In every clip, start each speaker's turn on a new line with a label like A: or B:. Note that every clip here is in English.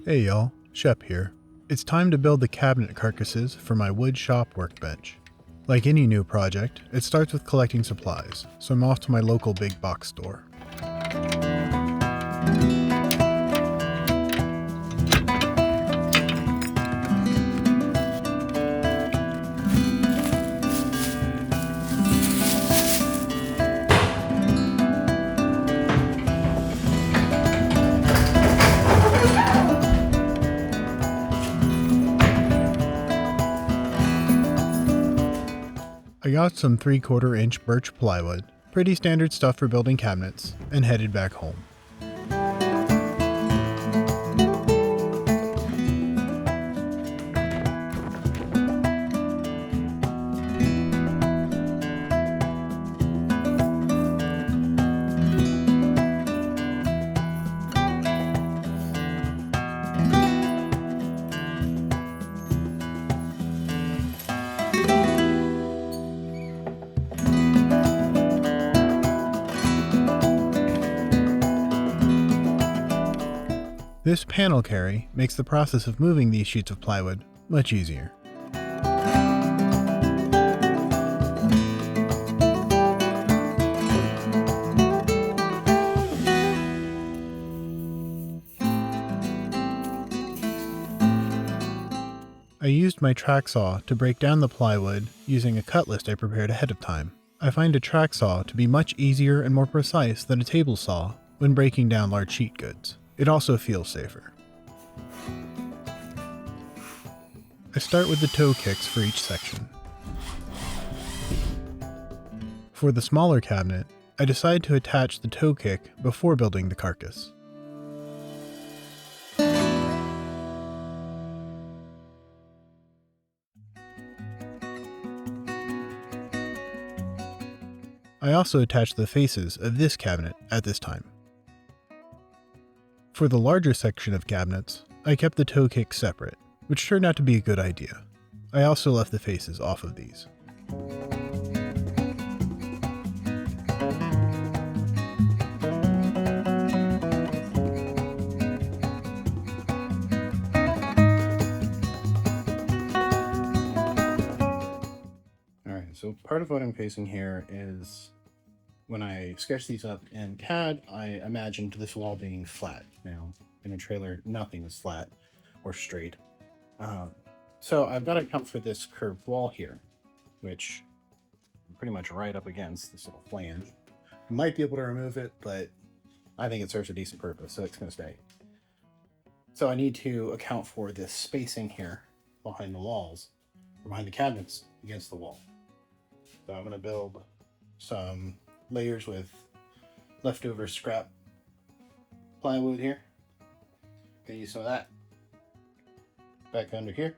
A: Hey y'all, Shep here. It's time to build the cabinet carcasses for my wood shop workbench. Like any new project, it starts with collecting supplies, so I'm off to my local big box store. I got some 3/4 inch birch plywood, pretty standard stuff for building cabinets, and headed back home. This panel carry makes the process of moving these sheets of plywood much easier. I used my track saw to break down the plywood using a cut list I prepared ahead of time. I find a track saw to be much easier and more precise than a table saw when breaking down large sheet goods. It also feels safer. I start with the toe kicks for each section. For the smaller cabinet, I decide to attach the toe kick before building the carcass. I also attach the faces of this cabinet at this time. For the larger section of cabinets, I kept the toe kicks separate, which turned out to be a good idea. I also left the faces off of these. Alright, so part of what I'm facing here is when I sketched these up in CAD, I imagined this wall being flat. Now, in a trailer, nothing is flat or straight. So I've got to account for this curved wall here, which I'm pretty much right up against this little flange. I might be able to remove it, but I think it serves a decent purpose, so it's going to stay. So I need to account for this spacing here behind the walls, or behind the cabinets against the wall. So I'm going to build some layers with leftover scrap plywood here. Gonna use some of that back under here,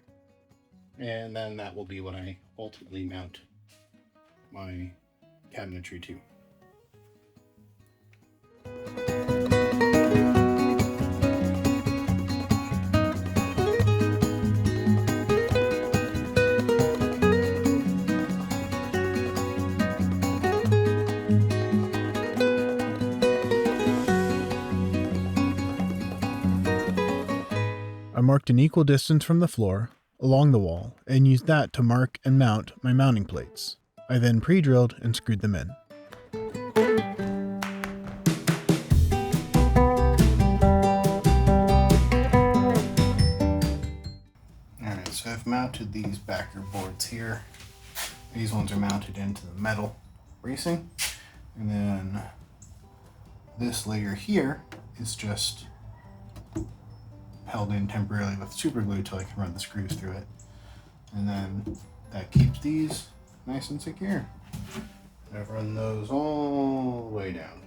A: and then that will be what I ultimately mount my cabinetry to. I marked an equal distance from the floor along the wall and used that to mark and mount my mounting plates. I then pre-drilled and screwed them in. Alright, so I've mounted these backer boards here. These ones are mounted into the metal bracing, and then this layer here is just held in temporarily with super glue till I can run the screws through it. And then that keeps these nice and secure. I've run those all the way down.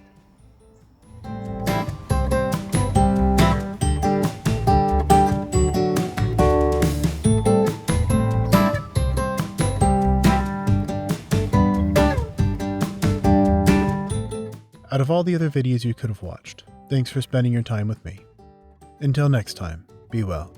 A: Out of all the other videos you could have watched, thanks for spending your time with me. Until next time, be well.